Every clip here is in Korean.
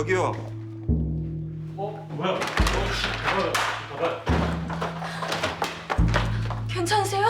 여기요. 뭐야? 봐봐. 괜찮으세요?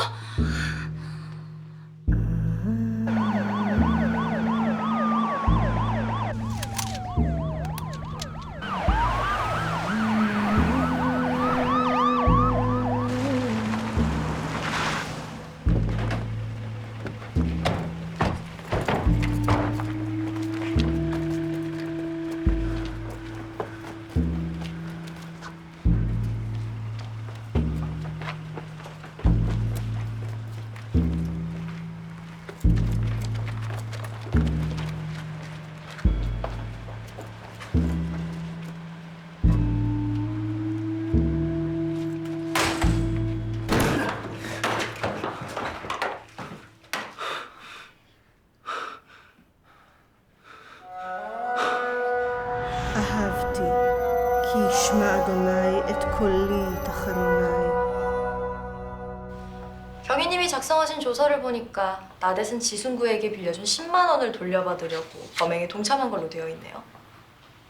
אהבתי, כי ישמע אדוני את קולי תחנוני. 경위님이 작성하신 조서를 보니까 나댓은 지순구에게 빌려준 10만 원을 돌려받으려고 범행에 동참한 걸로 되어 있네요.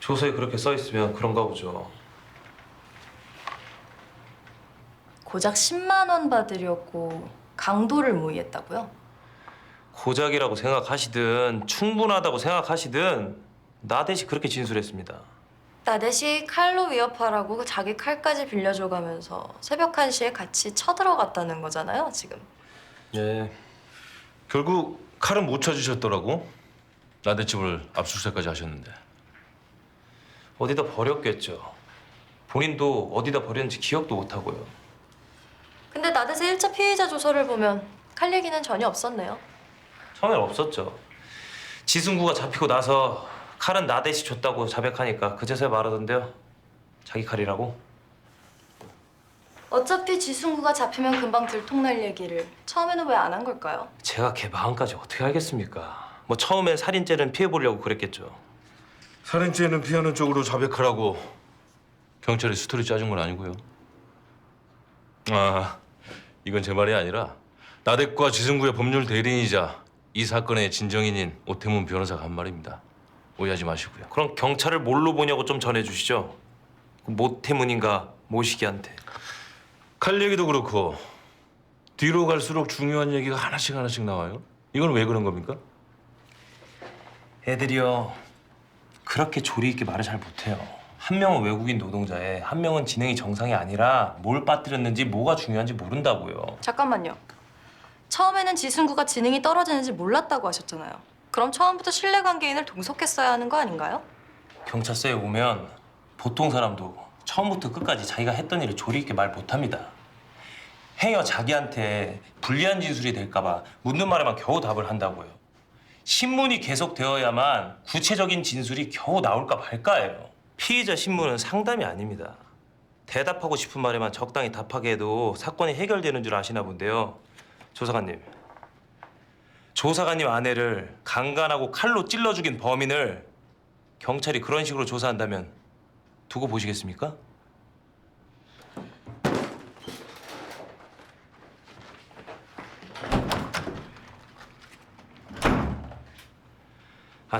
조서에 그렇게 써 있으면 그런가 보죠. 고작 10만 원 받으려고 강도를 모의했다고요? 고작이라고 생각하시든 충분하다고 생각하시든 나대시 그렇게 진술했습니다. 나댓이 칼로 위협하라고 자기 칼까지 빌려줘가면서 새벽 1시에 같이 쳐들어갔다는 거잖아요, 지금. 예. 결국 칼은 못 찾으셨더라고. 나대 집을 압수수색까지 하셨는데. 어디다 버렸겠죠. 본인도 어디다 버렸는지 기억도 못하고요. 근데 나댓의 1차 피의자 조서를 보면 칼 얘기는 전혀 없었네요. 처음엔 없었죠. 지순구가 잡히고 나서 칼은 나대시 줬다고 자백하니까 그제서야 말하던데요. 자기 칼이라고. 어차피 지순구가 잡히면 금방 들통날 얘기를 처음에는 왜 안 한 걸까요? 제가 걔 마음까지 어떻게 알겠습니까? 뭐 처음엔 살인죄는 피해보려고 그랬겠죠. 살인죄는 피하는 쪽으로 자백하라고 경찰이 스토리 짜준 건 아니고요. 아, 이건 제 말이 아니라 나대과 지승구의 법률 대리인이자 이 사건의 진정인인 오태문 변호사가 한 말입니다. 오해하지 마시고요. 그럼 경찰을 뭘로 보냐고 좀 전해주시죠. 그 모태문인가 모시기한테. 칼 얘기도 그렇고 뒤로 갈수록 중요한 얘기가 하나씩 나와요. 이건 왜 그런 겁니까? 애들이요. 그렇게 조리 있게 말을 잘 못해요. 한 명은 외국인 노동자에 한 명은 지능이 정상이 아니라 뭘 빠뜨렸는지 뭐가 중요한지 모른다고요. 잠깐만요. 처음에는 지순구가 지능이 떨어지는지 몰랐다고 하셨잖아요. 그럼 처음부터 신뢰관계인을 동석했어야 하는 거 아닌가요? 경찰서에 오면 보통 사람도 처음부터 끝까지 자기가 했던 일을 조리 있게 말 못합니다. 행여 자기한테 불리한 진술이 될까 봐 묻는 말에만 겨우 답을 한다고요. 신문이 계속되어야만 구체적인 진술이 겨우 나올까 말까예요. 피의자 신문은 상담이 아닙니다. 대답하고 싶은 말에만 적당히 답하게 해도 사건이 해결되는 줄 아시나 본데요. 조사관님. 조사관님 아내를 강간하고 칼로 찔러 죽인 범인을 경찰이 그런 식으로 조사한다면 두고 보시겠습니까?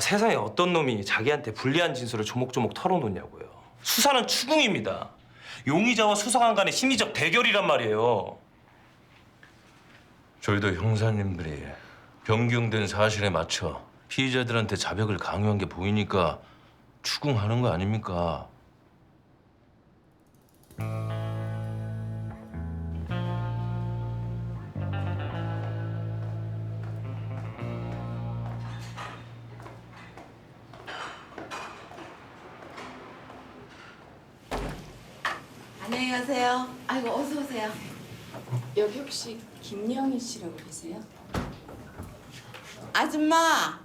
세상에 어떤 놈이 자기한테 불리한 진술을 조목조목 털어놓냐고요. 수사는 추궁입니다. 용의자와 수사관 간의 심리적 대결이란 말이에요. 저희도 형사님들이 변경된 사실에 맞춰 피의자들한테 자백을 강요한 게 보이니까 추궁하는 거 아닙니까? 안녕히 가세요. 아이고 어서 오세요. 여기 혹시 김영희 씨라고 계세요? 아줌마.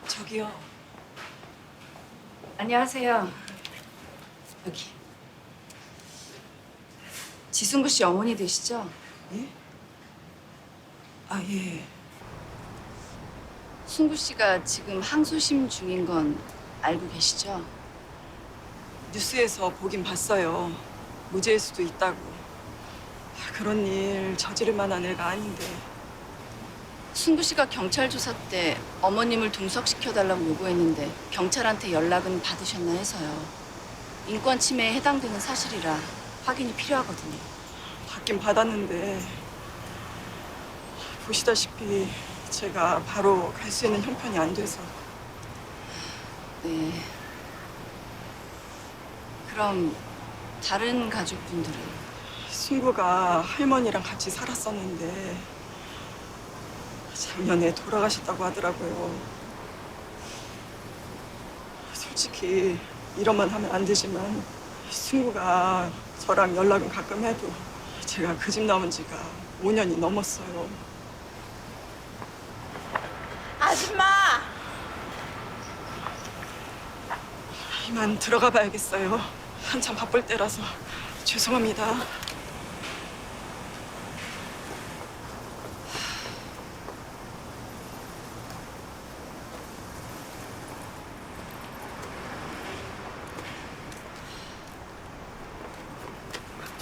저기요. 안녕하세요. 여기. 지순구 씨 어머니 되시죠? 예? 아, 예. 순구 씨가 지금 항소심 중인 건 알고 계시죠? 뉴스에서 보긴 봤어요. 무죄일 수도 있다고. 그런 일 저지를 만한 애가 아닌데. 승구 씨가 경찰 조사 때 어머님을 동석시켜달라고 요구했는데 경찰한테 연락은 받으셨나 해서요. 인권 침해에 해당되는 사실이라 확인이 필요하거든요. 받긴 받았는데 보시다시피 제가 바로 갈 수 있는 형편이 안 돼서. 네. 그럼 다른 가족분들은? 승구가 할머니랑 같이 살았었는데 작년에 돌아가셨다고 하더라고요. 솔직히 이런 말 하면 안 되지만 승구가 저랑 연락은 가끔 해도 제가 그 집 나온 지가 5년이 넘었어요. 아줌마! 이만 들어가 봐야겠어요. 한참 바쁠 때라서 죄송합니다.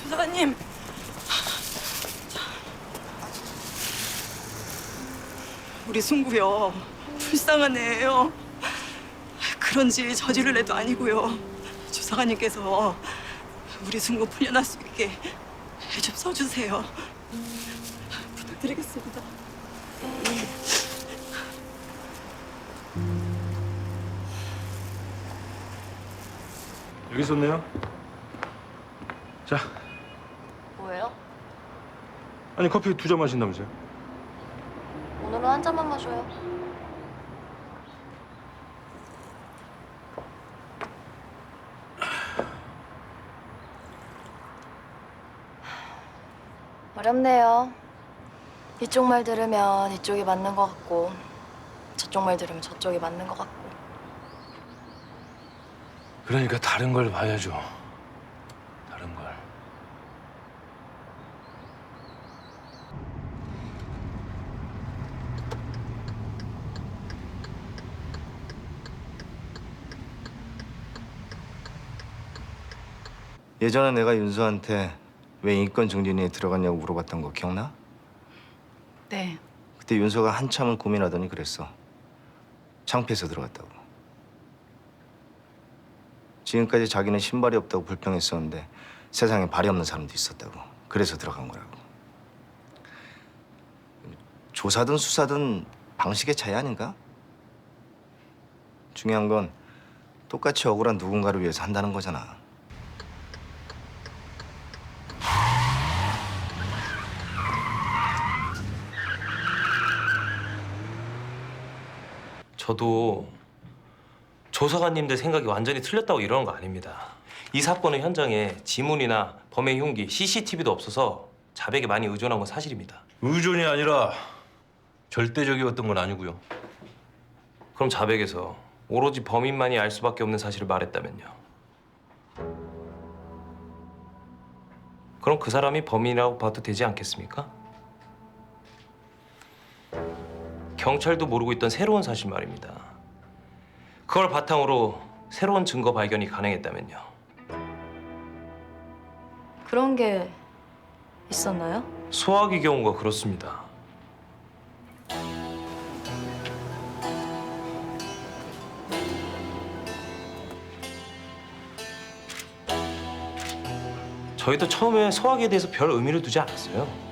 조사관님, 우리 승구요 불쌍한 애예요. 그런지 저지를 애도 아니고요. 조사관님께서 우리 승구 풀려날 수 있게 애 좀 써주세요. 부탁드리겠습니다. 여기 있었네요. 자, 뭐예요? 아니 커피 2잔 마신다면서요? 오늘은 한 잔만 마셔요. 어렵네요. 이쪽 말 들으면 이쪽이 맞는 것 같고 저쪽 말 들으면 저쪽이 맞는 것 같고. 그러니까 다른 걸 봐야죠. 다른 걸. 예전에 내가 윤수한테 왜 인권증진위에 들어갔냐고 물어봤던 거 기억나? 네. 그때 윤수가 한참을 고민하더니 그랬어. 창피해서 들어갔다고. 지금까지 자기는 신발이 없다고 불평했었는데 세상에 발이 없는 사람도 있었다고. 그래서 들어간 거라고. 조사든 수사든 방식의 차이 아닌가? 중요한 건 똑같이 억울한 누군가를 위해서 한다는 거잖아. 저도 조사관님들 생각이 완전히 틀렸다고 이러는 거 아닙니다. 이 사건의 현장에 지문이나 범행 흉기, CCTV도 없어서 자백에 많이 의존한 건 사실입니다. 의존이 아니라 절대적이었던 건 아니고요. 그럼 자백에서 오로지 범인만이 알 수밖에 없는 사실을 말했다면요. 그럼 그 사람이 범인이라고 봐도 되지 않겠습니까? 경찰도 모르고 있던 새로운 사실 말입니다. 그걸 바탕으로 새로운 증거 발견이 가능했다면요. 그런 게 있었나요? 소화기 경우가 그렇습니다. 저희도 처음에 소화기에 대해서 별 의미를 두지 않았어요.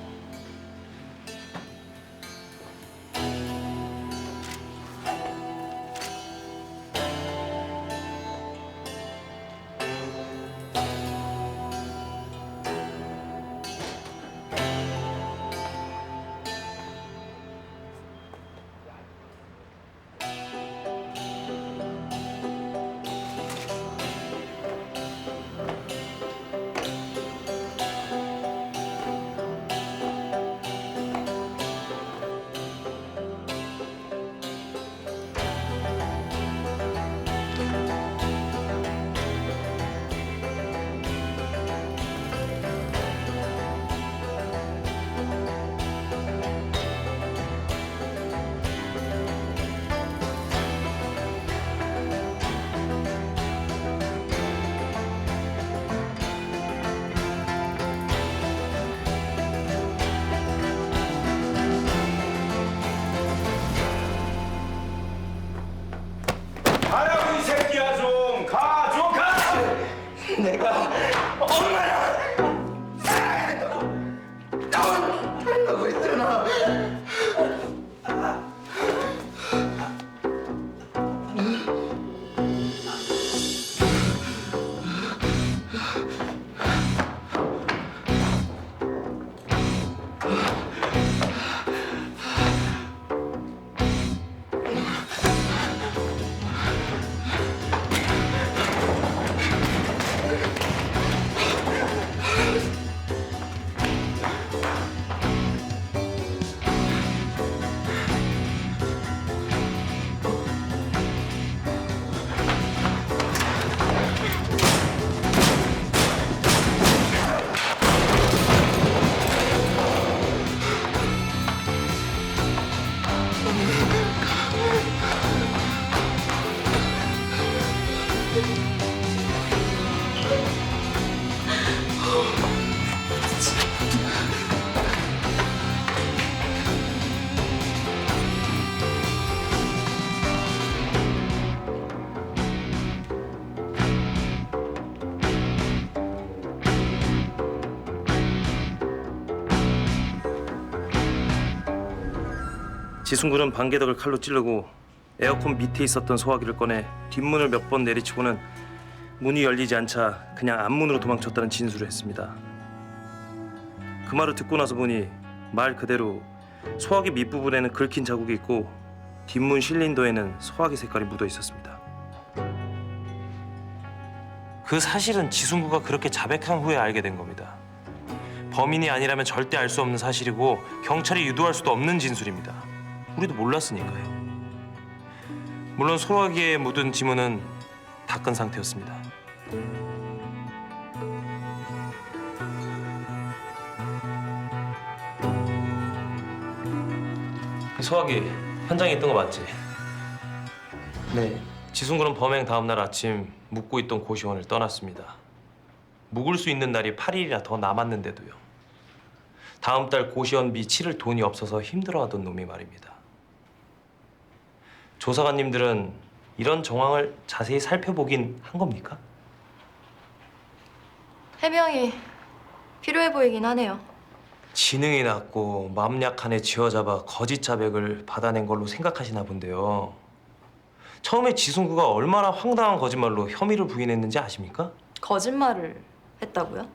지순군은 방개덕을 칼로 찌르고 에어컨 밑에 있었던 소화기를 꺼내 뒷문을 몇 번 내리치고는 문이 열리지 않자 그냥 앞문으로 도망쳤다는 진술을 했습니다. 그 말을 듣고 나서 보니 말 그대로 소화기 밑부분에는 긁힌 자국이 있고 뒷문 실린더에는 소화기 색깔이 묻어 있었습니다. 그 사실은 지순구가 그렇게 자백한 후에 알게 된 겁니다. 범인이 아니라면 절대 알 수 없는 사실이고 경찰이 유도할 수도 없는 진술입니다. 우리도 몰랐으니까요. 물론 소화기에 묻은 지문은 닦은 상태였습니다. 그 소화기 현장에 있던 거 맞지? 네. 지순구는 범행 다음 날 아침 묵고 있던 고시원을 떠났습니다. 묵을 수 있는 날이 8일이나 더 남았는데도요. 다음 달 고시원비 치를 돈이 없어서 힘들어하던 놈이 말입니다. 조사관님들은 이런 정황을 자세히 살펴보긴 한 겁니까? 해명이 필요해 보이긴 하네요. 지능이 낮고 마음 약한 애 쥐어잡아 거짓 자백을 받아낸 걸로 생각하시나 본데요. 처음에 지순구가 얼마나 황당한 거짓말로 혐의를 부인했는지 아십니까? 거짓말을 했다고요?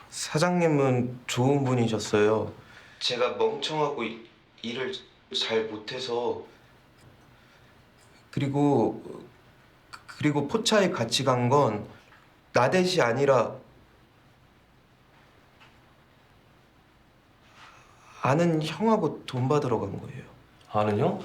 사장님은 좋은 분이셨어요. 제가 멍청하고 일을 잘 못해서 그리고 포차에 같이 간 건 나댓이 아니라 아는 형하고 돈 받으러 간 거예요. 아는 형?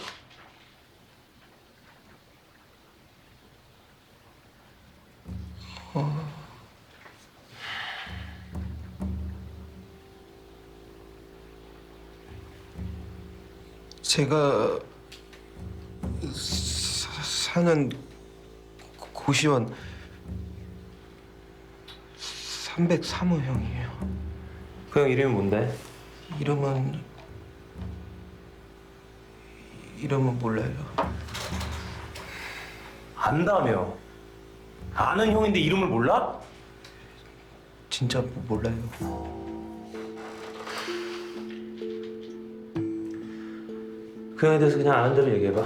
제가 사는 고시원 303호 형이에요. 그 형 이름이 뭔데? 이름은 몰라요. 안다며. 아는 형인데 이름을 몰라? 진짜 몰라요. 그 형에 대해서 그냥 아는 대로 얘기해봐.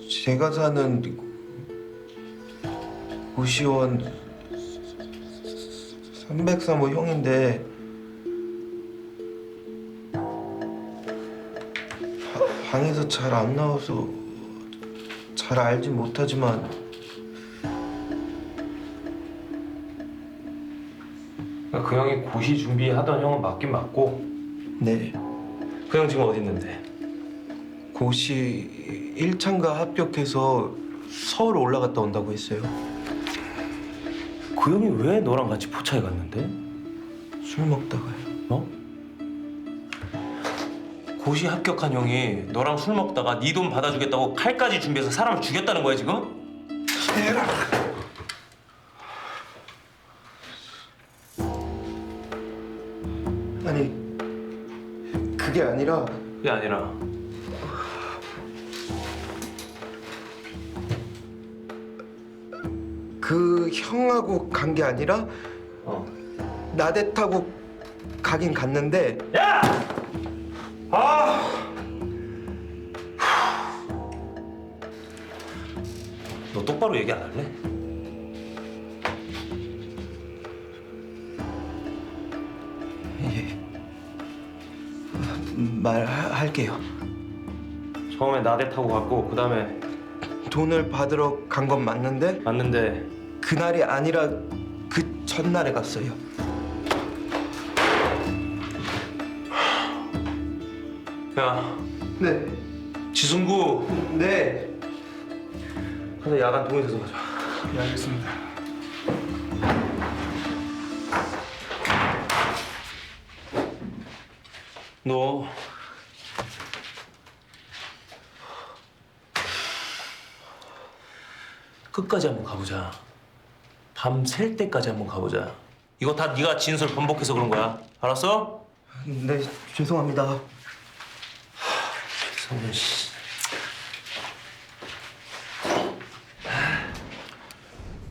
제가 사는 고시원 303호 형인데 방에서 잘 안 나와서 잘 알진 못하지만 그 형이 고시 준비하던 형은 맞긴 맞고. 네, 그 형 지금 어디 있는데? 고시 1차인가 합격해서 서울 올라갔다 온다고 했어요. 그 형이 왜 너랑 같이 포차에 갔는데? 술 먹다가요. 어? 고시 합격한 형이 너랑 술 먹다가 네 돈 받아주겠다고 칼까지 준비해서 사람을 죽였다는 거야 지금? 아니 그게 아니라 그게 아니라 그 형하고 간 게 아니라 나대 타고 가긴 갔는데 야! 너 똑바로 얘기 안 할래? 말할게요. 처음에 나대 타고 갔고 그 다음에 돈을 받으러 간 건 맞는데 갔는데 그날이 아니라 그 전날에 갔어요. 야 네, 지순구 네. 가서 야간 동의서 좀 가져. 네, 알겠습니다. 너 끝까지 한번 가보자. 밤 샐 때까지 한번 가보자. 이거 다 네가 진술 번복해서 그런 거야. 알았어? 네, 죄송합니다. 성준 씨.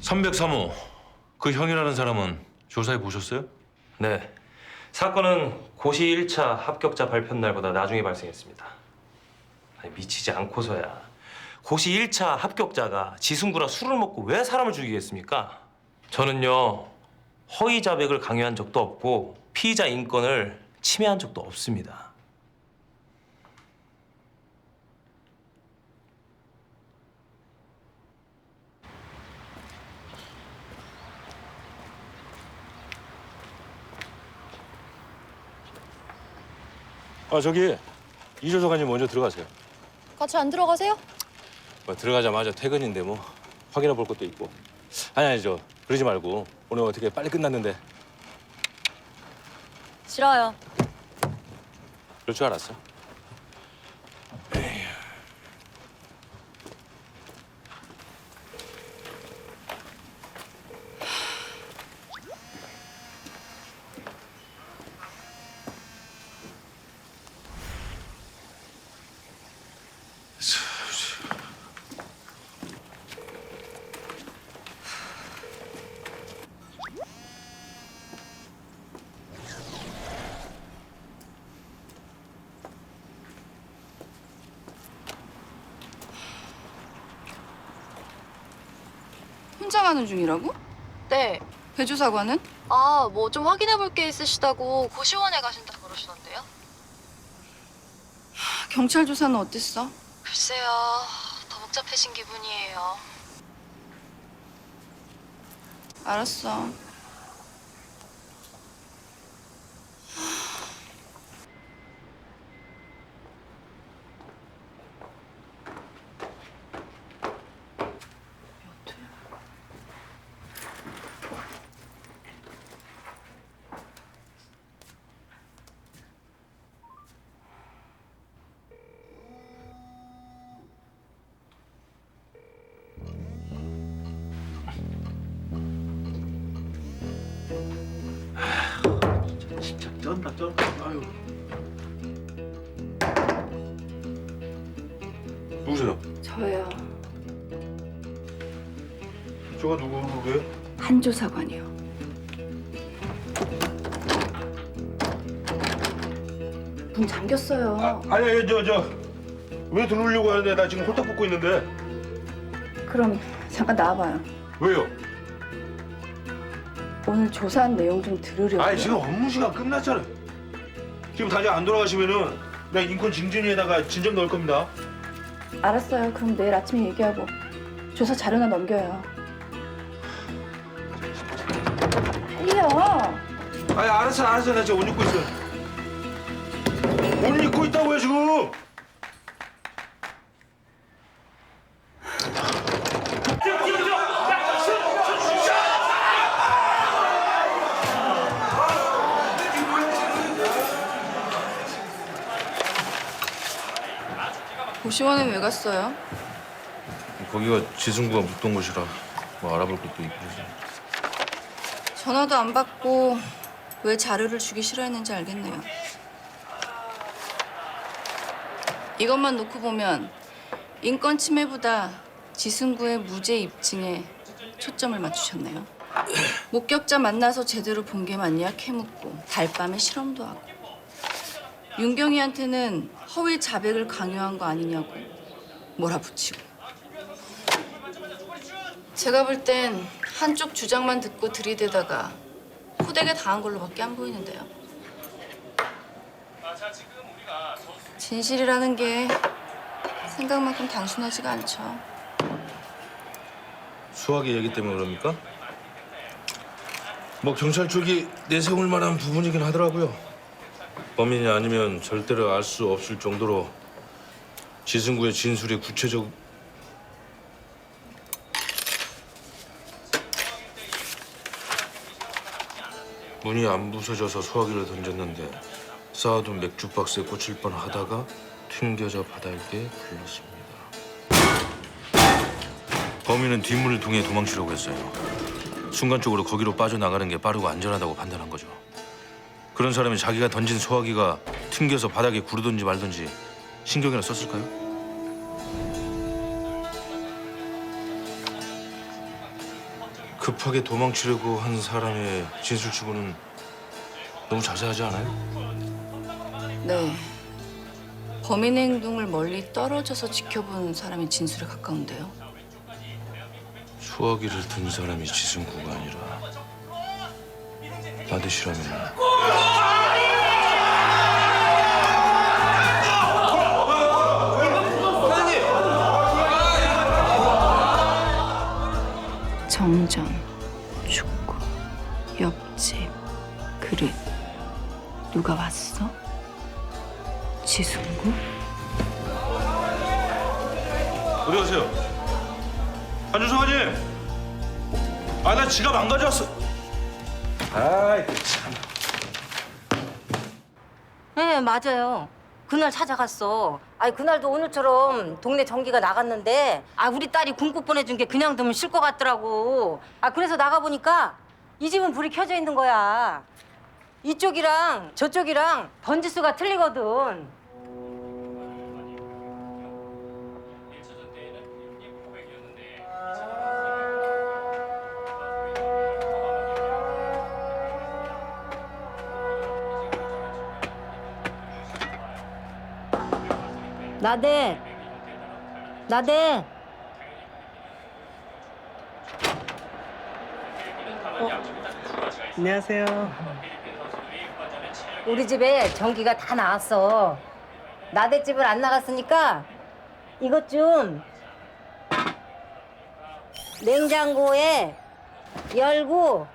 303호 그 형이라는 사람은 조사해 보셨어요? 네. 사건은 고시 1차 합격자 발표 날보다 나중에 발생했습니다. 아니, 미치지 않고서야 고시 1차 합격자가 지승구라 술을 먹고 왜 사람을 죽이겠습니까? 저는요, 허위 자백을 강요한 적도 없고 피의자 인권을 침해한 적도 없습니다. 저기 이 조사관님 먼저 들어가세요. 같이 안 들어가세요? 들어가자마자 퇴근인데 뭐 확인해 볼 것도 있고. 아니 저 그러지 말고 오늘 어떻게 빨리 끝났는데. 싫어요. 그럴 줄 알았어. 혼자 가는 중이라고? 네. 배조사관은? 아, 뭐 좀 확인해 볼 게 있으시다고 고시원에 가신다 그러시던데요? 경찰 조사는 어땠어? 글쎄요. 더 복잡해진 기분이에요. 알았어. 진짜 쩐다. 아유. 누구세요? 저요. 저가 누구예요? 한조사관이요. 문 잠겼어요. 아니 왜 들어오려고 하는데 나 지금 홀딱 벗고 있는데 그럼 잠깐 나와봐요. 왜요? 오늘 조사한 내용 좀 들으려고요. 아니 지금 업무 시간 끝났잖아요. 지금 당장 안 돌아가시면은 내가 인권 징준위에다가 진정 넣을 겁니다. 알았어요. 그럼 내일 아침에 얘기하고 조사 자료나 넘겨요. 빨리요. 아니 알았어 나 지금 옷 입고 있어. 옷 입고 있다고요 지금. 고시원에 왜 갔어요? 거기가 지승구가 묵던 곳이라 뭐 알아볼 것도 있고 그래서. 전화도 안 받고 왜 자료를 주기 싫어했는지 알겠네요. 이것만 놓고 보면 인권 침해보다 지승구의 무죄 입증에 초점을 맞추셨네요. 목격자 만나서 제대로 본 게 맞냐 캐묻고 달밤에 실험도 하고 윤경이한테는 허위 자백을 강요한 거 아니냐고 몰아붙이고 제가 볼 땐 한쪽 주장만 듣고 들이대다가 호되게 당한 걸로밖에 안 보이는데요. 진실이라는 게 생각만큼 단순하지가 않죠. 수학의 얘기 때문에 그럽니까? 뭐 경찰 쪽이 내세울 만한 부분이긴 하더라고요. 범인이 아니면 절대로 알 수 없을 정도로 지승구의 진술이 구체적. 문이 안 부서져서 소화기를 던졌는데 쌓아둔 맥주 박스에 꽂힐 뻔하다가 튕겨져 바닥에 굴렀습니다. 범인은 뒷문을 통해 도망치려고 했어요. 순간적으로 거기로 빠져나가는 게 빠르고 안전하다고 판단한 거죠. 그런 사람이 자기가 던진 소화기가 튕겨서 바닥에 구르든지 말든지 신경이나 썼을까요? 급하게 도망치려고 한 사람의 진술치고는 너무 자세하지 않아요? 네. 범인의 행동을 멀리 떨어져서 지켜본 사람의 진술에 가까운데요. 소화기를 든 사람이 지승구가 아니라 나대시라면 정전, 축구, 옆집, 그릇. 누가 왔어? 지승구? 어디 가세요? 한준성아님! 아, 나 지갑 안 가져왔어. 아이, 참. 네, 맞아요. 그날 찾아갔어. 아니, 그날도 오늘처럼 동네 전기가 나갔는데 우리 딸이 군국 보내준 게 그냥 두면 싫을 것 같더라고. 그래서 나가보니까 이 집은 불이 켜져 있는 거야. 이쪽이랑 저쪽이랑 번지수가 틀리거든. 나대. 안녕하세요. 우리 집에 전기가 다 나왔어. 나대 집을 안 나갔으니까 이것 좀 냉장고에 열고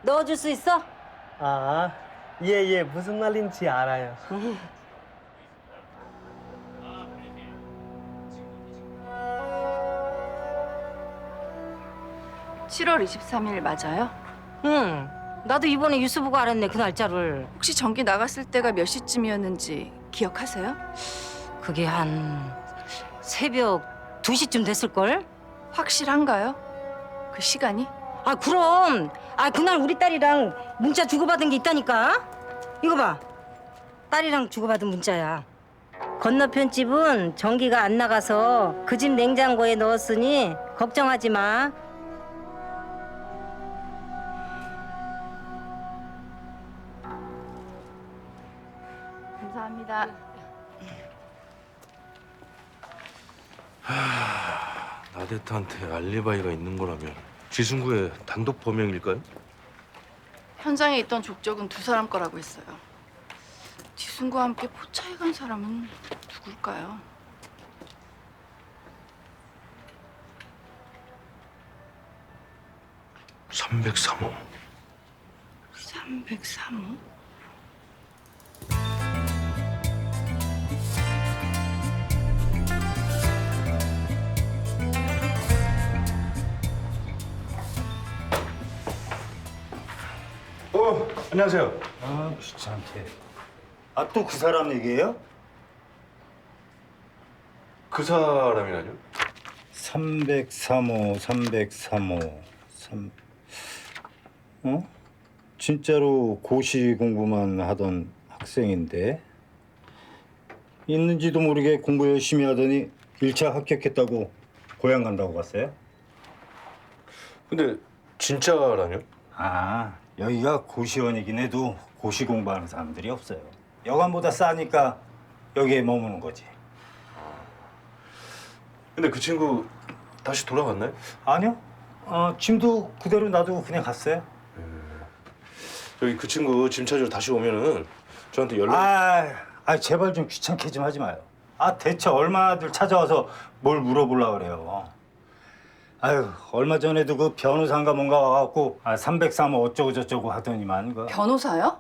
넣어줄 수 있어? 아, 예, 무슨 말인지 알아요. 7월 23일 맞아요? 응. 나도 이번에 뉴스 보고 알았네, 그 날짜를. 혹시 전기 나갔을 때가 몇 시쯤이었는지 기억하세요? 그게 한 새벽 2시쯤 됐을걸? 확실한가요? 그 시간이? 그럼. 그날 우리 딸이랑 문자 주고받은 게 있다니까. 이거 봐. 딸이랑 주고받은 문자야. 건너편 집은 전기가 안 나가서 그 집 냉장고에 넣었으니 걱정하지 마. 감사합니다. 나대타한테 알리바이가 있는 거라면 지승구의 단독 범행일까요? 현장에 있던 족적은 두 사람 거라고 했어요. 지순과 함께 포차에 간 사람은 누굴까요? (303호) 303호? 안녕하세요. 귀찮게. 또 그 사람 얘기예요? 그 사람이라뇨? 303호, 303호, 진짜로 고시 공부만 하던 학생인데 있는지도 모르게 공부 열심히 하더니 1차 합격했다고 고향 간다고 갔어요? 근데 진짜라뇨? 여기가 고시원이긴 해도 고시 공부하는 사람들이 없어요. 여관보다 싸니까 여기에 머무는 거지. 근데 그 친구 다시 돌아갔나요? 아니요. 짐도 그대로 놔두고 그냥 갔어요. 여기 그 친구 짐 찾으러 다시 오면은 저한테 연락. 제발 좀 귀찮게 좀 하지 마요. 대체 얼마들 찾아와서 뭘 물어보려고 그래요. 얼마 전에도 그 변호사인가 뭔가 와갖고 303호 어쩌고 저쩌고 하더니만 그. 변호사요?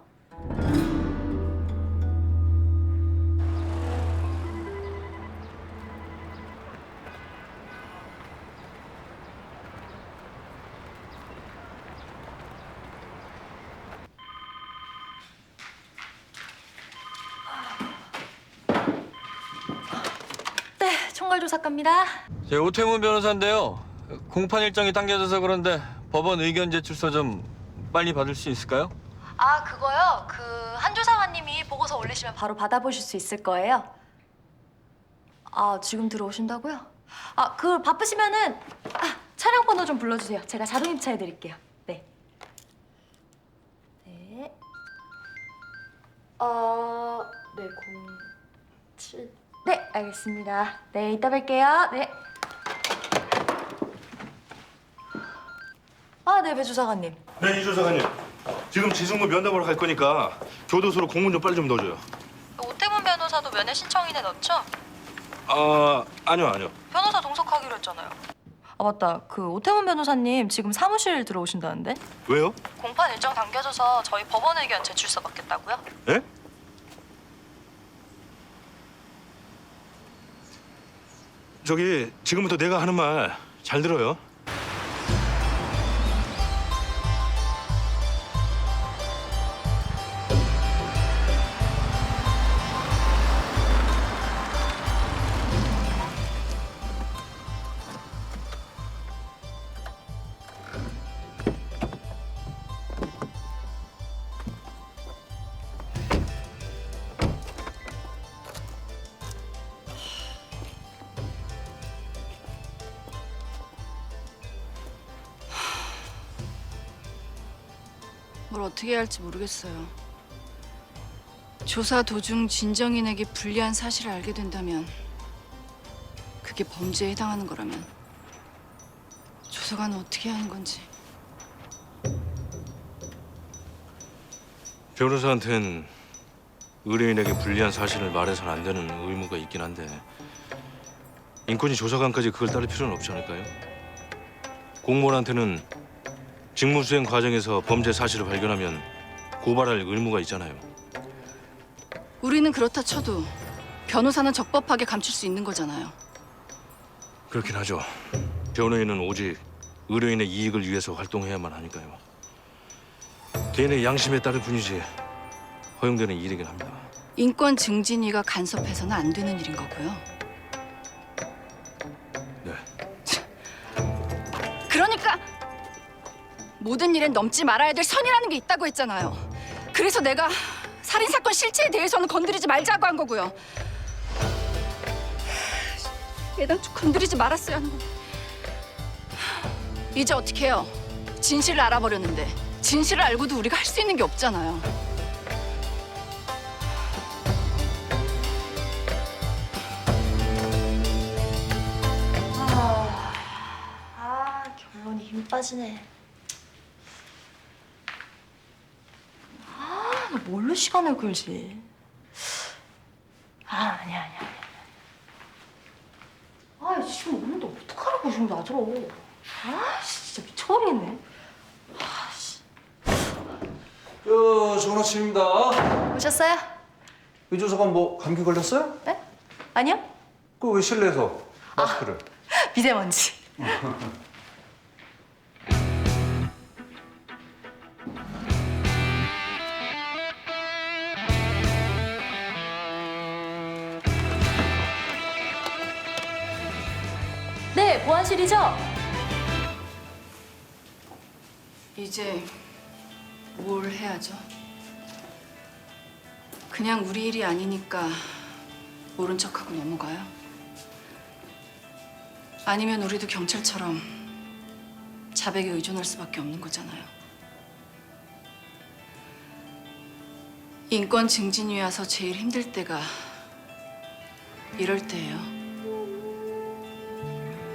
네, 총괄조사갑니다. 제 오태문 변호사인데요. 공판 일정이 당겨져서 그런데 법원 의견 제출서 좀 빨리 받을 수 있을까요? 그거요? 한 조사관님이 보고서 올리시면 바로 받아보실 수 있을 거예요. 지금 들어오신다고요? 바쁘시면은 차량 번호 좀 불러주세요. 제가 자동 입차해드릴게요. 네. 네. 네, 07. 네, 알겠습니다. 네, 이따 뵐게요. 네. 네, 배 주사관님. 네, 이 조사관님. 지금 지승구 면담으로 갈 거니까 교도소로 공문 좀 빨리 좀 넣어줘요. 오태문 변호사도 면회 신청인에 넣죠? 아니요. 변호사 동석하기로 했잖아요. 맞다. 그 오태문 변호사님 지금 사무실 들어오신다는데? 왜요? 공판 일정 당겨져서 저희 법원 의견 제출서 받겠다고요? 예? 저기 지금부터 내가 하는 말 잘 들어요. 뭘 어떻게 해야 할지 모르겠어요. 조사 도중 진정인에게 불리한 사실을 알게 된다면 그게 범죄에 해당하는 거라면 조사관은 어떻게 해야 하는 건지. 변호사한텐 의뢰인에게 불리한 사실을 말해서는 안 되는 의무가 있긴 한데 인권위 조사관까지 그걸 따를 필요는 없지 않을까요? 공무원한테는 직무수행 과정에서 범죄 사실을 발견하면 고발할 의무가 있잖아요. 우리는 그렇다 쳐도 변호사는 적법하게 감출 수 있는 거잖아요. 그렇긴 하죠. 변호인은 오직 의뢰인의 이익을 위해서 활동해야만 하니까요. 개인의 양심에 따를 뿐이지 허용되는 일이긴 합니다. 인권 증진위가 간섭해서는 안 되는 일인 거고요. 네. 그러니까 모든 일엔 넘지 말아야 될 선이라는 게 있다고 했잖아요. 그래서 내가 살인 사건 실체에 대해서는 건드리지 말자고 한 거고요. 애당초 건드리지 말았어야 하는 거. 이제 어떻게 해요? 진실을 알아버렸는데 진실을 알고도 우리가 할 수 있는 게 없잖아요. 결론이 힘 빠지네. 너 뭘로 시간을 끌지? 아니야. 지금 오는데 어떡하라고 지금 나들어. 진짜 미쳐버리겠네. 좋은 아침입니다. 오셨어요? 이 조사관 뭐 감기 걸렸어요? 네? 아니요? 그 왜 실내에서 마스크를? 미세먼지. 네, 보안실이죠? 이제 뭘 해야죠? 그냥 우리 일이 아니니까 모른 척하고 넘어가요? 아니면 우리도 경찰처럼 자백에 의존할 수밖에 없는 거잖아요. 인권 증진위 와서 제일 힘들 때가 이럴 때예요.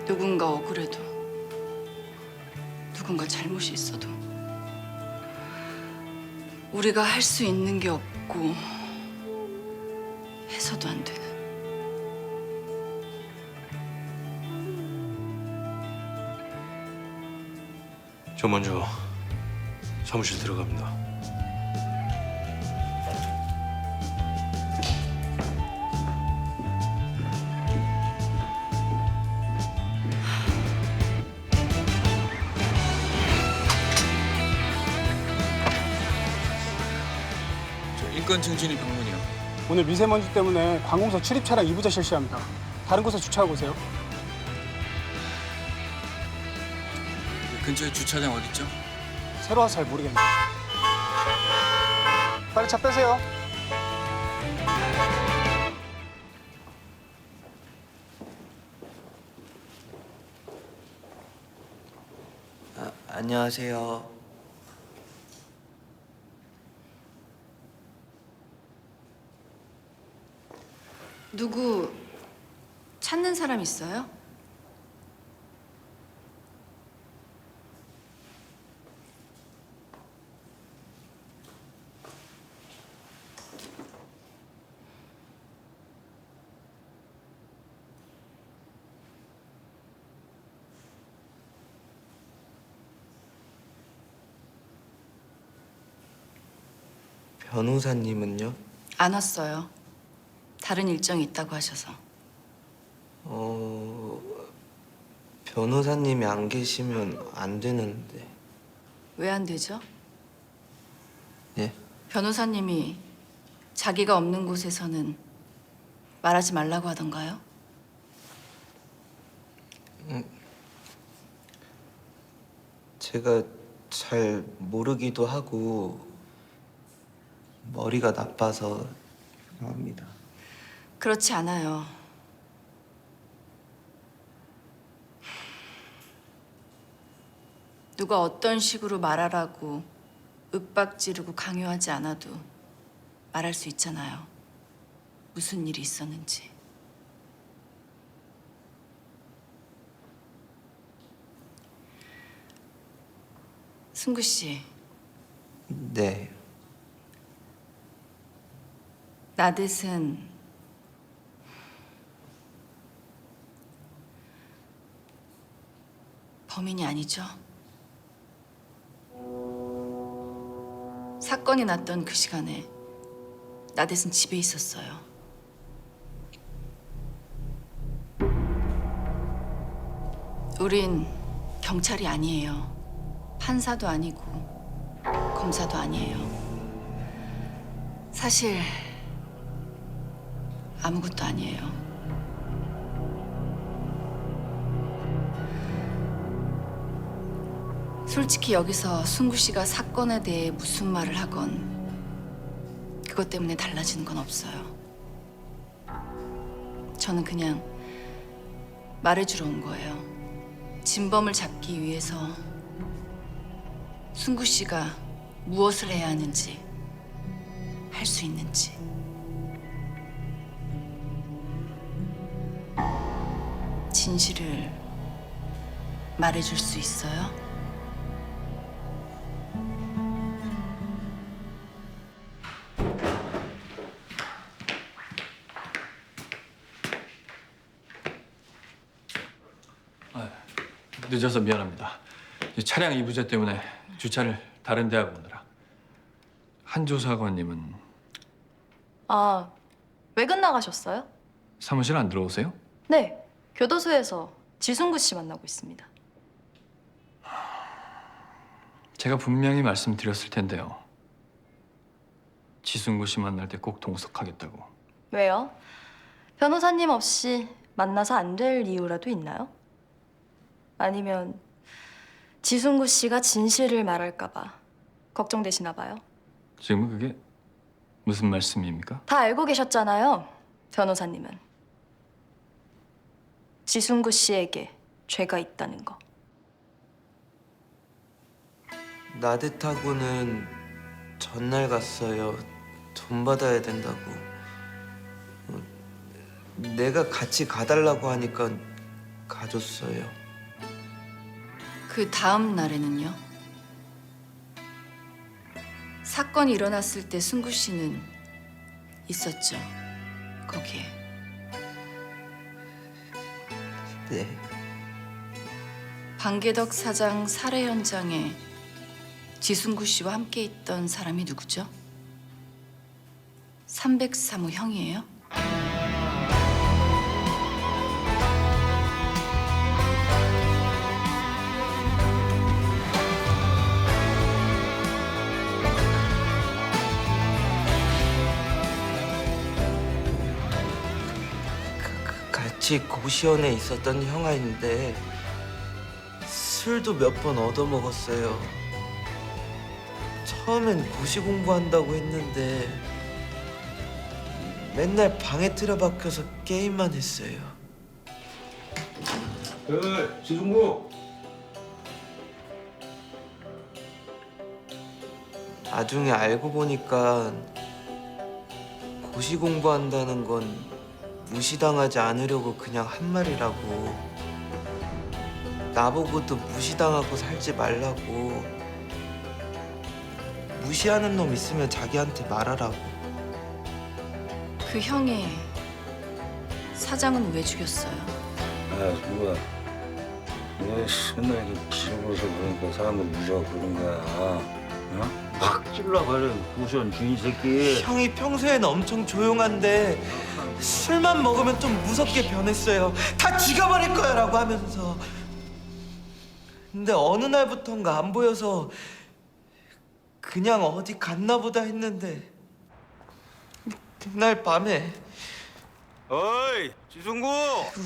누군가 억울해도 누군가 잘못이 있어도 우리가 할 수 있는 게 없고 해서도 안 되는. 저 먼저 사무실 들어갑니다. 인권 증진위 방문이요. 오늘 미세먼지 때문에 관공서 출입 차량 2부자 실시합니다. 다른 곳에 주차하고 오세요. 근처에 주차장 어딨죠? 새로 와서 잘 모르겠네요. 빨리 차 빼세요. 안녕하세요. 누구 찾는 사람 있어요? 변호사님은요? 안 왔어요. 다른 일정이 있다고 하셔서. 변호사님이 안 계시면 안 되는데. 왜 안 되죠? 예? 변호사님이 자기가 없는 곳에서는 말하지 말라고 하던가요? 제가 잘 모르기도 하고 머리가 나빠서 합니다. 그렇지 않아요. 누가 어떤 식으로 말하라고 윽박지르고 강요하지 않아도 말할 수 있잖아요. 무슨 일이 있었는지. 승구 씨, 네. 나댓은 범인이 아니죠? 사건이 났던 그 시간에 나댓은 집에 있었어요. 우린 경찰이 아니에요. 판사도 아니고 검사도 아니에요. 사실 아무것도 아니에요. 솔직히 여기서 승구 씨가 사건에 대해 무슨 말을 하건 그것 때문에 달라지는 건 없어요. 저는 그냥 말해주러 온 거예요. 진범을 잡기 위해서 승구 씨가 무엇을 해야 하는지, 할 수 있는지. 진실을 말해줄 수 있어요? 늦어서 미안합니다. 이 차량 이부제 때문에 주차를 다른 데 하고 오느라. 한조 사관님은 아, 외근 나가셨어요? 사무실 안 들어오세요? 네, 교도소에서 지순구 씨 만나고 있습니다. 제가 분명히 말씀드렸을 텐데요. 지순구 씨 만날 때 꼭 동석하겠다고. 왜요? 변호사님 없이 만나서 안 될 이유라도 있나요? 아니면 지순구 씨가 진실을 말할까 봐 걱정되시나 봐요? 지금 그게 무슨 말씀입니까? 다 알고 계셨잖아요, 변호사님은. 지순구 씨에게 죄가 있다는 거. 나듯하고는 전날 갔어요. 돈 받아야 된다고. 내가 같이 가달라고 하니까 가줬어요. 그 다음 날에는요? 사건이 일어났을 때 승구 씨는 있었죠, 거기에. 네. 방계덕 사장 살해 현장에 지순구 씨와 함께 있던 사람이 누구죠? 303호 형이에요? 같이 고시원에 있었던 형아인데 술도 몇 번 얻어먹었어요. 처음엔 고시 공부한다고 했는데 맨날 방에 틀어박혀서 게임만 했어요. 지중구. 나중에 알고 보니까 고시 공부한다는 건 무시당하지 않으려고 그냥 한 말이라고. 나보고도 무시당하고 살지 말라고. 무시하는 놈 있으면 자기한테 말하라고. 그 형이 사장은 왜 죽였어요? 누가 맨날 이렇게 지르고서 그러니까 사람들 무시하고 그러는 거야. 어? 막 찔러버려 부션 주인 새끼. 형이 평소엔 엄청 조용한데 술만 먹으면 좀 무섭게 변했어요. 다 죽여버릴 거야라고 하면서. 근데 어느 날부턴가 안 보여서 그냥 어디 갔나 보다 했는데 그날 밤에 어이 지승구.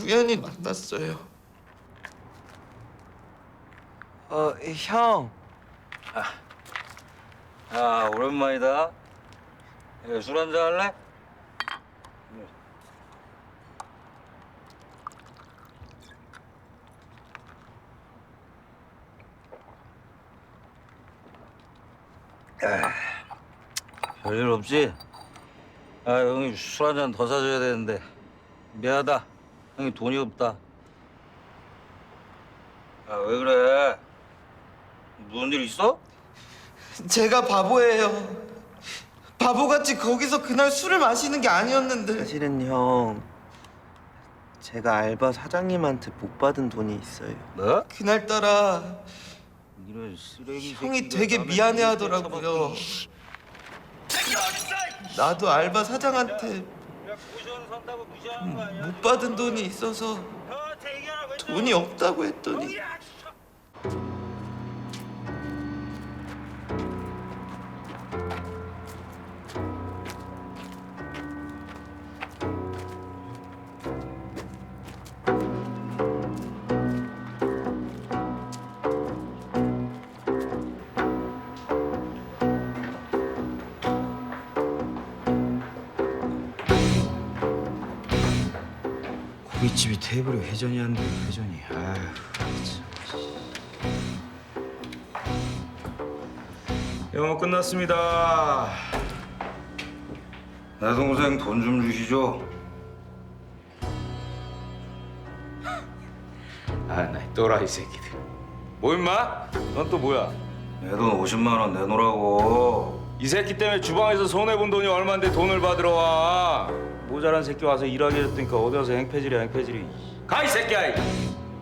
우연히 만났어요. 형. 아 오랜만이다. 술 한잔 할래? 별일 없지? 아 형이 술 한 잔 더 사줘야 되는데 미안하다. 형이 돈이 없다. 아 왜 그래? 무슨 일 있어? 제가 바보예요. 바보같이 거기서 그날 술을 마시는 게 아니었는데. 사실은 형, 제가 알바 사장님한테 못 받은 돈이 있어요. 뭐? 그날따라 이런 쓰레기 형이 새끼가 되게 남의 미안해하더라고요. 나도 알바 사장한테 못 받은 돈이 있어서 돈이 없다고 했더니 고깃집이 테이블에 회전이 안 돼. 회전이. 아휴 참. 영업 끝났습니다. 내 동생 돈 좀 주시죠. 아, 나 또라이 새끼들. 뭐 임마? 넌 또 뭐야? 내 돈 50만 원 내놓으라고. 이 새끼 때문에 주방에서 손해본 돈이 얼만데 돈을 받으러 와. 모자란 새끼 와서 일하게 해줬으니까 어디 가서 행패질이야 행패질이. 가 이 새끼야.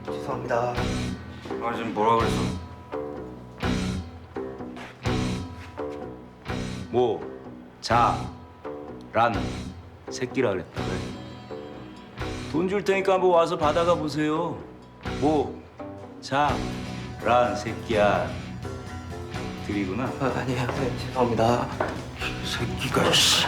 죄송합니다. 아 지금 뭐라 그랬어? 뭐? 자, 란 새끼라 그랬다. 돈 줄 테니까 한번 와서 받아가 보세요. 뭐? 자, 란 새끼야. 드리구나. 아니에요. 네, 죄송합니다. 새끼가 씨.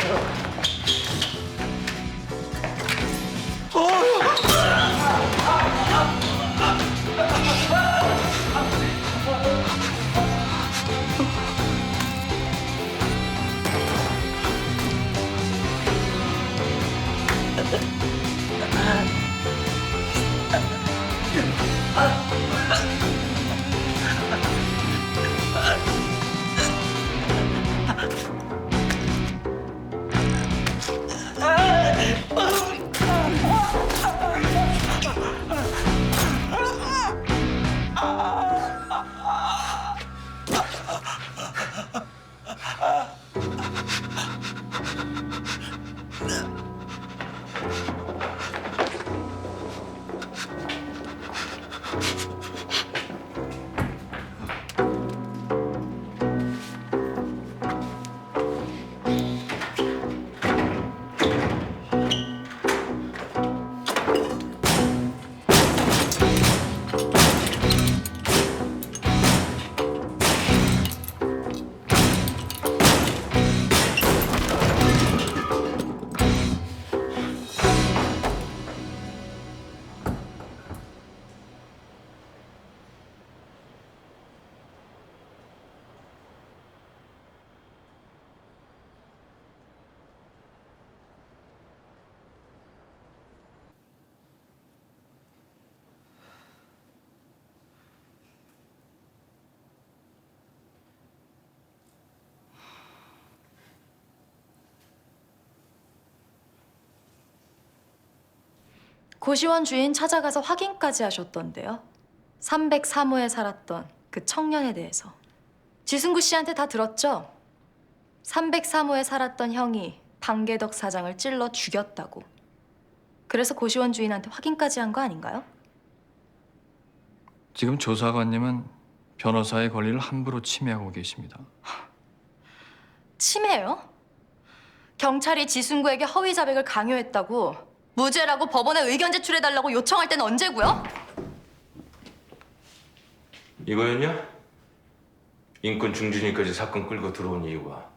고시원 주인 찾아가서 확인까지 하셨던데요. 303호에 살았던 그 청년에 대해서. 지승구 씨한테 다 들었죠? 303호에 살았던 형이 방계덕 사장을 찔러 죽였다고. 그래서 고시원 주인한테 확인까지 한 거 아닌가요? 지금 조사관님은 변호사의 권리를 함부로 침해하고 계십니다. 침해요? 경찰이 지승구에게 허위 자백을 강요했다고 무죄라고 법원에 의견 제출해달라고 요청할 때는 언제고요? 이거였냐? 인권 중진위까지 사건 끌고 들어온 이유가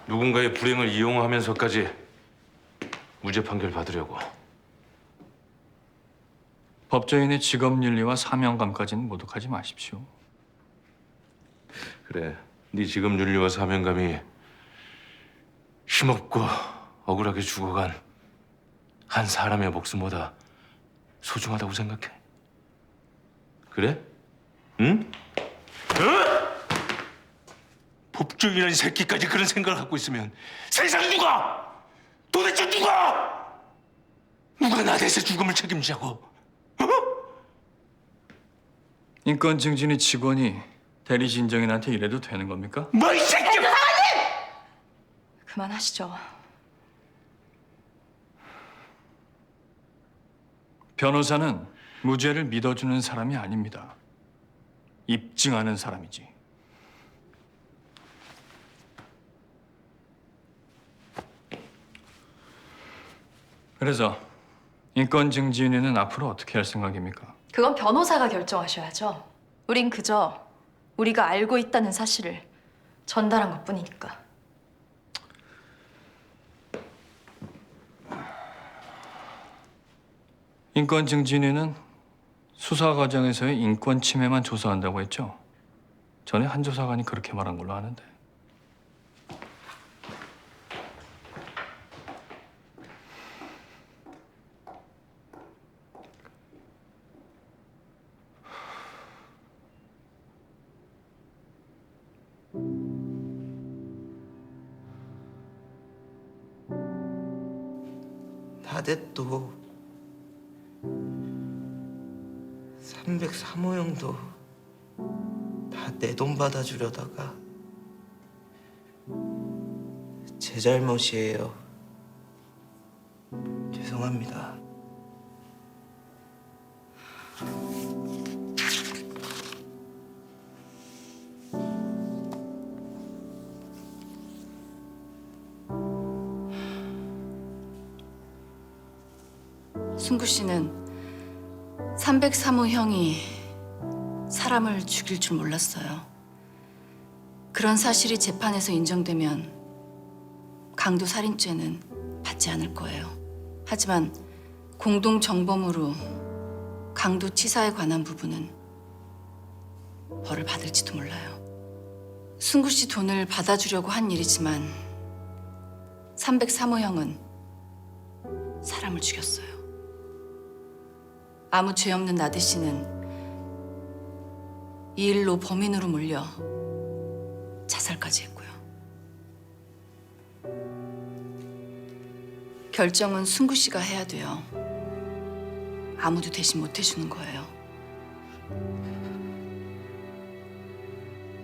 누군가의 불행을 이용하면서까지 무죄 판결 받으려고. 법조인의 직업윤리와 사명감까지는 모독하지 마십시오. 그래, 네 지금 윤리와 사명감이 힘없고 억울하게 죽어간 한 사람의 목숨보다 소중하다고 생각해? 그래? 응? 법조인이라는 새끼까지 그런 생각을 갖고 있으면 세상 누가! 도대체 누가! 누가 나대서 죽음을 책임지자고? 인권 증진의 직원이 대리 진정인한테 이래도 되는 겁니까? 뭐 이 새끼! 그만하시죠. 변호사는 무죄를 믿어주는 사람이 아닙니다. 입증하는 사람이지. 그래서 인권 증진위는 앞으로 어떻게 할 생각입니까? 그건 변호사가 결정하셔야죠. 우린 그저 우리가 알고 있다는 사실을 전달한 것뿐이니까. 인권 증진위는 수사 과정에서의 인권 침해만 조사한다고 했죠? 전에 한 조사관이 그렇게 말한 걸로 아는데. 나대또 303호 형도 다 내 돈 받아주려다가 제 잘못이에요. 죄송합니다. 승구 씨는 303호 형이 사람을 죽일 줄 몰랐어요. 그런 사실이 재판에서 인정되면 강도 살인죄는 받지 않을 거예요. 하지만 공동 정범으로 강도 치사에 관한 부분은 벌을 받을지도 몰라요. 승구 씨 돈을 받아주려고 한 일이지만 303호 형은 사람을 죽였어요. 아무 죄 없는 나대 씨는 이 일로 범인으로 몰려 자살까지 했고요. 결정은 승구 씨가 해야 돼요. 아무도 대신 못 해주는 거예요.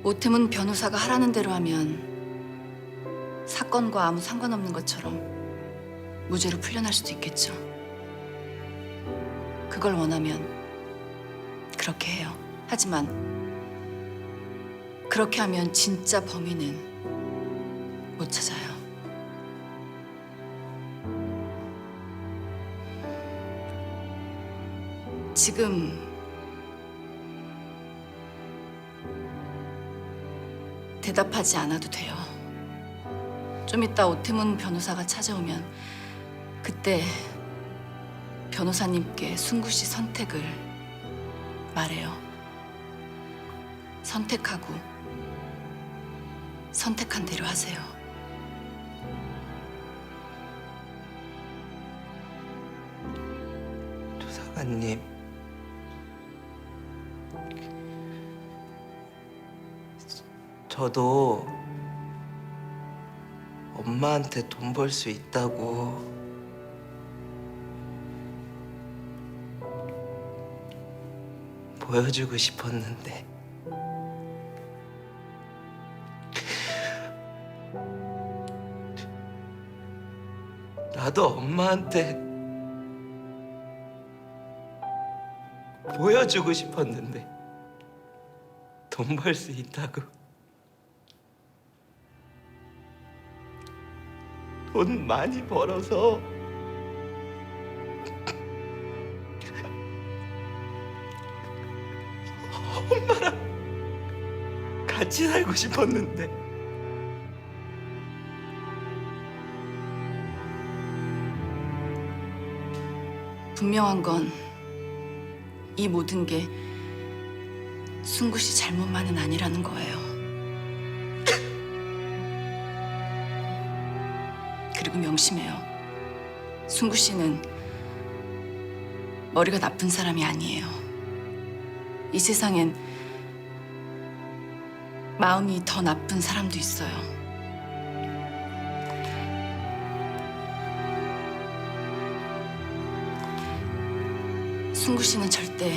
오태문 변호사가 하라는 대로 하면 사건과 아무 상관없는 것처럼 무죄로 풀려날 수도 있겠죠. 그걸 원하면 그렇게 해요. 하지만 그렇게 하면 진짜 범인은 못 찾아요. 지금 대답하지 않아도 돼요. 좀 이따 오태문 변호사가 찾아오면 그때 변호사님께 승구 씨 선택을 말해요. 선택하고 선택한 대로 하세요. 조사관님, 저도 엄마한테 돈 벌 수 있다고. 보여주고 싶었는데 나도 엄마한테 보여주고 싶었는데 돈 벌 수 있다고. 돈 많이 벌어서 엄마랑 같이 살고 싶었는데 분명한 건 이 모든 게 승구 씨 잘못만은 아니라는 거예요. 그리고 명심해요. 승구 씨는 머리가 나쁜 사람이 아니에요. 이 세상엔 마음이 더 나쁜 사람도 있어요. 승구 씨는 절대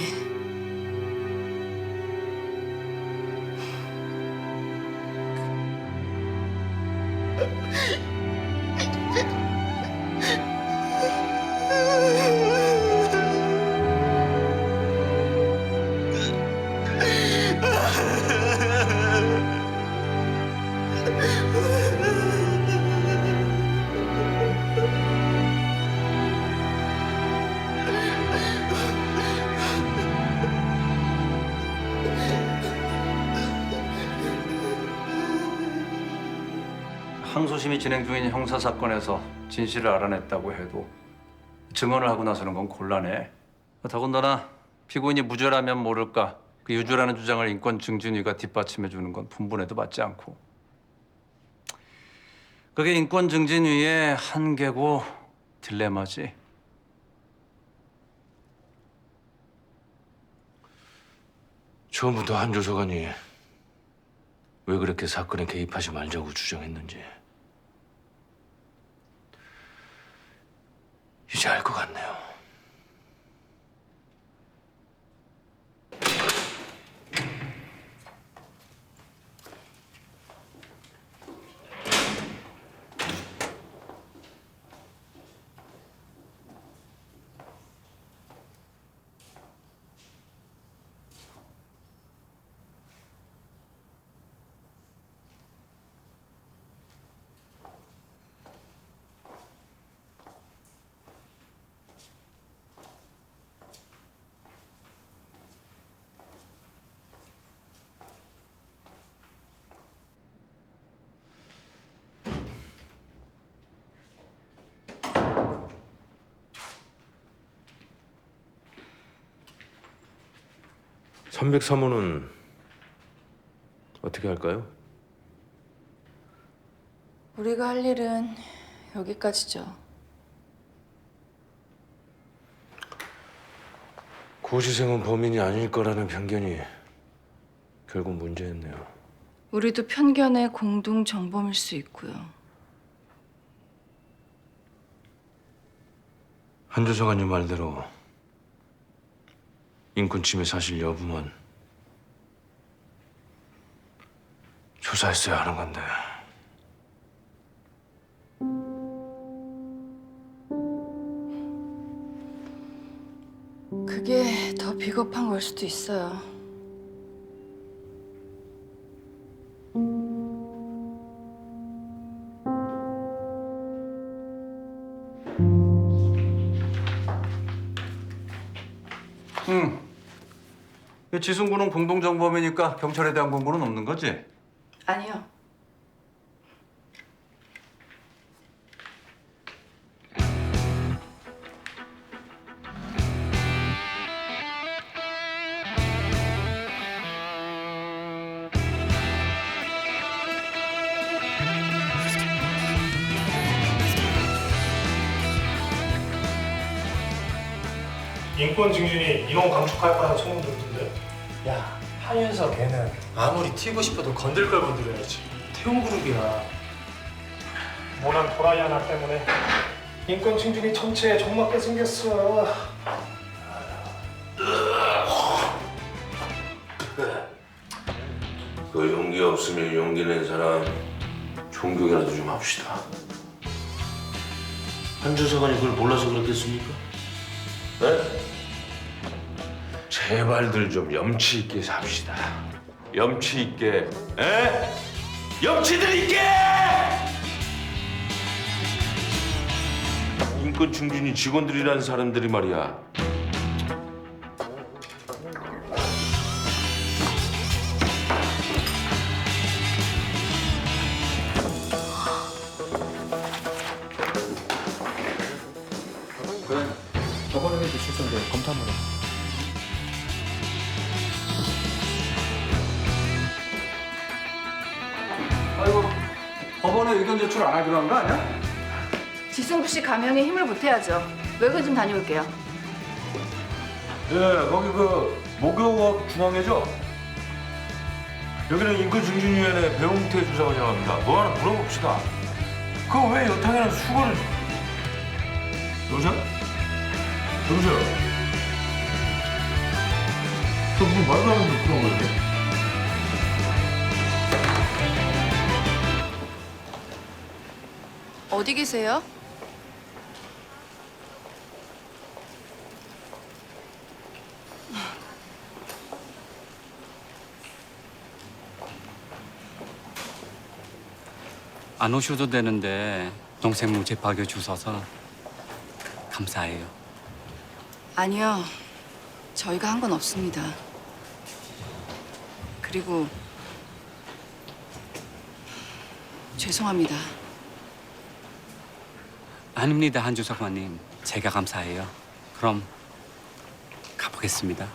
항소심이 진행 중인 형사사건에서 진실을 알아냈다고 해도 증언을 하고 나서는 건 곤란해. 더군다나 피고인이 무죄라면 모를까 그 유죄라는 주장을 인권증진위가 뒷받침해주는 건 분분해도 맞지 않고. 그게 인권증진위의 한계고 딜레마지. 처음부터 한 조사관이 왜 그렇게 사건에 개입하지 말자고 주장했는지 이제 알 것 같네요. (303호는) 어떻게 할까요? 우리가 할 일은 여기까지죠. 고시생은 범인이 아닐 거라는 편견이 결국 문제였네요. 우리도 편견의 공동 정범일 수 있고요. 한 조사관님 말대로 인권침해 사실 여부만 조사했어야 하는 건데. 그게 더 비겁한 걸 수도 있어요. 지승구는 공동정범이니까 경찰에 대한 공고는 없는 거지? 아니요. 인권증진이 인원 감축할 거라는 소문 들었던데. 야, 한윤서 걔는 아무리 튀고 싶어도 건들 걸 건드려야지. 태용그룹이야. 모난 도라이 하나 때문에 인권 충진이 전체에 적맞게 생겼어. 그 용기 없으면 용기 낸 사람 존경이라도 좀 합시다. 한조사관이 그걸 몰라서 그렇겠습니까? 네? 제발들 좀 염치 있게 삽시다. 염치 있게, 에? 염치들 있게! 인권 충진이 직원들이라는 사람들이 말이야. 저번에 실수인데 검토 한번 해. 아이고, 법원에 의견 제출 안 하기로 한 거 아니야? 지승구 씨 감형에 힘을 보태야죠. 외근 좀 다녀올게요. 예, 거기 그 목욕업 중앙회죠? 여기는 인권증진위원회 배용태 수사관이랍니다. 뭐 하나 물어봅시다. 그거 왜 여탕이랑 수건을... 여보세요? 여보세요? 저 무슨 말도 안 되는 그런 거예요? 어디 계세요? 안 오셔도 되는데 동생 무죄 박여 주셔서 감사해요. 아니요. 저희가 한 건 없습니다. 그리고 죄송합니다. 아닙니다, 한주사관님. 제가 감사해요. 그럼 가보겠습니다.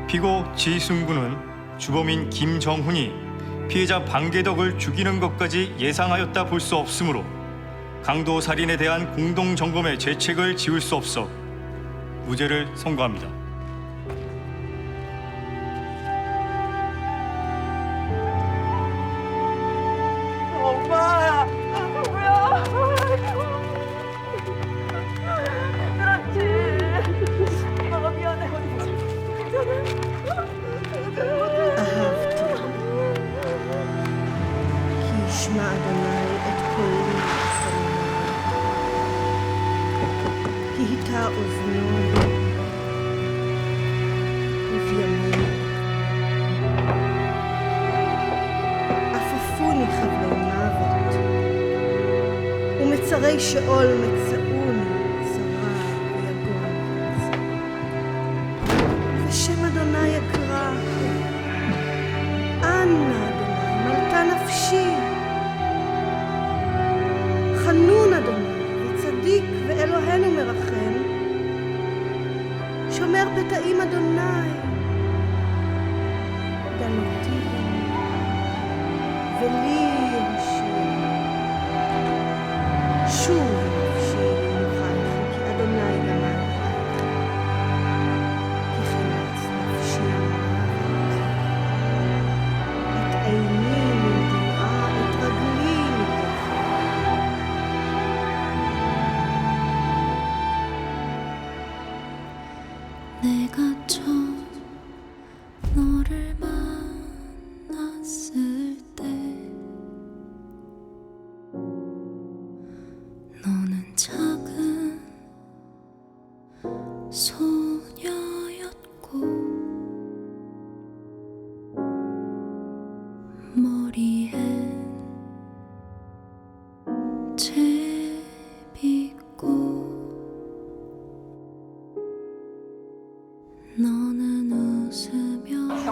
피고 지승구는 주범인 김정훈이 피해자 방계덕을 죽이는 것까지 예상하였다 볼 수 없으므로 강도 살인에 대한 공동 정범의 죄책을 지울 수 없어 무죄를 선고합니다. 엄마! 누구야? 그렇지. 엄마가 미안해. אהבתי, כי ישמע אדוני את קולי בחלומי. כי היטה אוזנו בי, ובימי. עפפוני חבלי מוות, ומצרי שאול מצאוני, צרה ויגון יצא. בשם אדוני יקרא, אנא אדוני מלכה נפשי. חנון אדוני וצדיק ואלוהינו מרחם, שומר פתאים אדוני. דלותי בני ולי ירשי, שוב נפשי למוחייך, כי אדוני גמל עלייך. כי חילץ נפשי ממוות, את עיני מדמעה, את רגלי מדחי. 내가 처음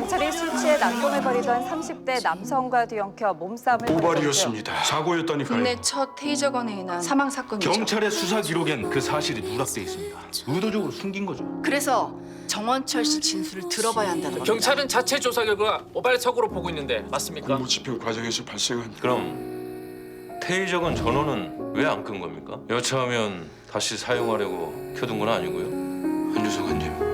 경찰이 술 취해 난동을 벌이던 30대 남성과 뒤엉켜 몸싸움을 고발이었습니다. 사고였다니까요. 국내 첫 테이저건에 인한 사망 사건이죠. 경찰의 수사 기록엔 그 사실이 누락돼 있습니다. 의도적으로 숨긴 거죠. 그래서 정원철 씨 진술을 들어봐야 한다는 겁니다. 경찰은 자체 조사 결과 오발사고로 보고 있는데 맞습니까? 공무 집행 과정에서 발생한 그럼 테이저건 전원은 왜 안 끈 겁니까? 여차하면 다시 사용하려고 켜둔 건 아니고요? 한 주사관님